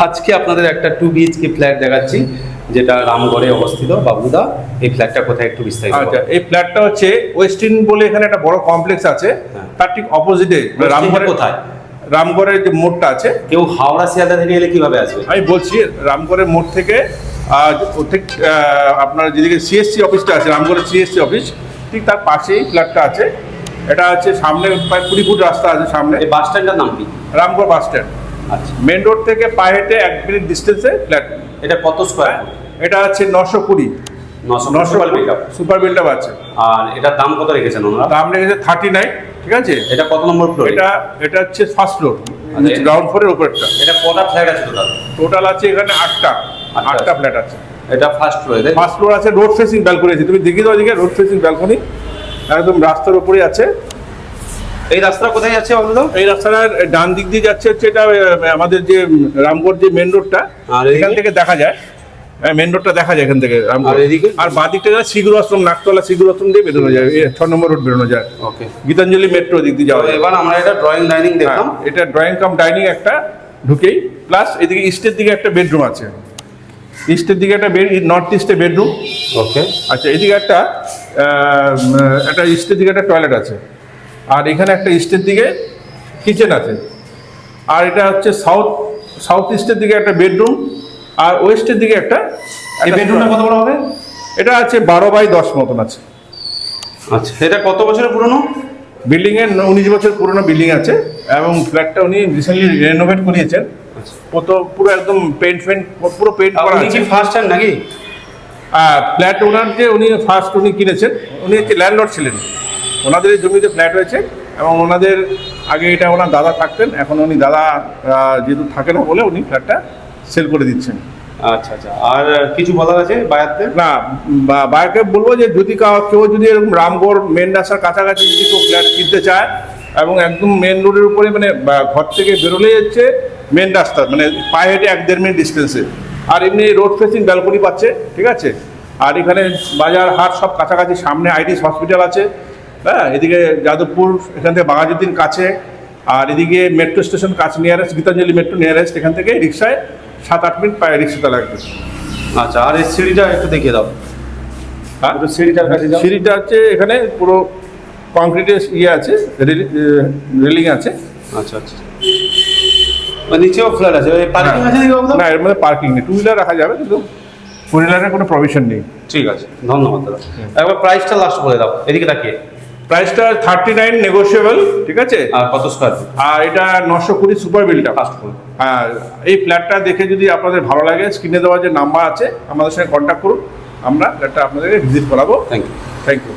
আজকে আপনাদের একটা 2 BHK ফ্ল্যাট দেখাচ্ছি, যেটা রামগড়ে অবস্থিত। বাবুদা, এই ফ্ল্যাটটা কোথায় একটু বিস্তারিত? আচ্ছা, এই ফ্ল্যাটটা হচ্ছে ওয়েস্টিন বলে এখানে একটা বড় কমপ্লেক্স আছে, তার ঠিক অপোজিটে রামগড়ে। কোথায়? রামগড়ের যে মোড়টা আছে। কেউ হাওড়া শিয়ালদা থেকে এলে কিভাবে আসবে? আমি বলছি রামগড়ের মোড় থেকে ঠিক আপনার যেদিকে সিএসসি অফিসটা আছে, রামগড়ের সিএসসি অফিস, ঠিক তার পাশেই ফ্ল্যাটটা আছে। এটা হচ্ছে সামনে প্রায় 20 ফুট রাস্তা আছে সামনে। এই বাস স্ট্যান্ডটার নাম কি? Ramgarh bus stand. আচ্ছা, মেন রোড থেকে পায়ে হেঁটে 1 মিনিট ডিস্টেন্সে ফ্ল্যাট। এটা কত স্কোয়ার? এটা হচ্ছে 920 সুপার বিল্ড আপ আছে। আর এটার দাম কত রেখেছেন ওনারা? দাম লেগেছে 39, ঠিক আছে। এটা কত নম্বর ফ্লোর? এটা হচ্ছে ফার্স্ট ফ্লোর, গ্রাউন্ড ফ্লোরের উপরটা। এটা কটা ফ্ল্যাট আছে টোটাল? টোটাল আছে এখানে 8টা ফ্ল্যাট আছে। এটা ফার্স্ট ফ্লোরে? ফার্স্ট ফ্লোর আছে, রোড ফেসিং ব্যালকনি আছে। তুমি দেখিয়ে দাও এদিকে, রোড ফেসিং ব্যালকনি একদম রাস্তার উপরে আছে। এই রাস্তা কোথায় যাচ্ছে বলো তো? এই রাস্তাটার ডান দিক দিয়ে যাচ্ছে হচ্ছে এটা আমাদের যে রামগড় যে মেন রোডটা, এখান থেকে দেখা যায়। মেন রোডটা দেখা যায় এখান থেকে রামগড়। আর বাঁ দিকটা যায় শিগুর আশ্রম, নাকতলা শিগুর আশ্রম দিয়ে বেরোনো যায়, 6 নম্বর রোড বেরোনো যায়। ওকে, গীতাঞ্জলি মেট্রো দিক দিয়ে যাওয়া যায়। এবার আমরা এটা ড্রয়িং ডাইনিং দেখলাম। এটা ড্রয়িং কাম ডাইনিং একটা ঢুকেই, প্লাস এদিকে ইস্টের দিকে একটা বেডরুম আছে। ইস্টের দিকে একটা নর্থ ইস্টে বেডরুম। ওকে, আচ্ছা, এদিকে একটা ইস্টের দিকে একটা টয়লেট আছে। আর এখানে একটা ইস্টের দিকে কিচেন আছে। আর এটা হচ্ছে সাউথ ইস্টের দিকে একটা বেডরুম। আর ওয়েস্টের দিকে একটা। এই বেডরুমটা কত বড় হবে? এটা আছে 12x10 মতন আছে। আচ্ছা, এটা কত বছরের পুরনো? বিল্ডিং এর 19 বছর পুরনো বিল্ডিং আছে, এবং ফ্ল্যাটটা উনি রিসেন্টলি রেনোভেট করিয়েছেন। পুরো একদম পেন্ট পুরো পেন্ট করা আছে। ফার্স্ট হ্যান্ড নাকি? ফ্ল্যাট ওনার যে উনি কিনেছেন, উনি হচ্ছে ল্যান্ডলর্ড ছিলেন। ওনাদের জমিতে ফ্ল্যাট হয়েছে, এবং ওনাদের আগে এটা ওনার দাদা থাকতেন। এখন উনি দাদা যেহেতু থাকে না বলে উনি ফ্ল্যাটটা সেল করে দিচ্ছেন। আচ্ছা আচ্ছা, আর কিছু বলার আছে বায়ারদের? না, বায়ারকে বলবো যে যদি কেউ যদি এরকম রামগড় মেন রাস্তার কাছাকাছি যদি কেউ ফ্ল্যাট কিনতে চায়, এবং একদম মেন রোডের উপরে, মানে ঘর থেকে বেরোলে যাচ্ছে মেন রাস্তা, মানে পায়ে হেঁটে 1-1.5 মিনিট ডিস্টেন্সে। আর এমনি রোড ফেসিং ব্যালকনি পাচ্ছে, ঠিক আছে। আর এখানে বাজার হাট সব কাছাকাছি, সামনে আইডিস হসপিটাল আছে। হ্যাঁ, এদিকে যাদবপুর, এখান থেকে বাঘাযতীন কাছে। আর এদিকে মেট্রো স্টেশন কাছে, নিয়ারেস্ট গীতাঞ্জলি মেট্রো নিয়ারেস্ট। এখান থেকে রিক্সায় 7-8 মিনিট পায়ে রিক্সাটা লাগবে। আচ্ছা, আর এই সিঁড়িটা একটু দেখিয়ে দাও। হ্যাঁ, সিঁড়িটার কাছে যাও। সিঁড়িটা হচ্ছে এখানে পুরো কংক্রিটের আছে, রেলিং আছে। আচ্ছা আচ্ছা, নিচেও ফ্ল্যাট আছে। পার্কিং আছে না, এর মধ্যে পার্কিং নেই। 2 হুইলার রাখা যাবে, কিন্তু 4 হুইলারের কোনো প্রভিশন নেই। ঠিক আছে, ধন্যবাদ দাদা। একবার প্রাইসটা লাস্ট বলে দাও এদিকে তাকিয়ে। প্রাইসটা 39 নেগোশিয়েবল, ঠিক আছে। আর কত স্কোয়ার ফিট? আর এটা 920 super build up. First floor. আর এই ফ্ল্যাটটা দেখে যদি আপনাদের ভালো লাগে, স্ক্রিনে দেওয়া যে নাম্বার আছে, আমাদের সঙ্গে কন্ট্যাক্ট করুন। আমরা ফ্ল্যাটটা আপনাদেরকে ভিজিট করাবো। Thank you. Thank you.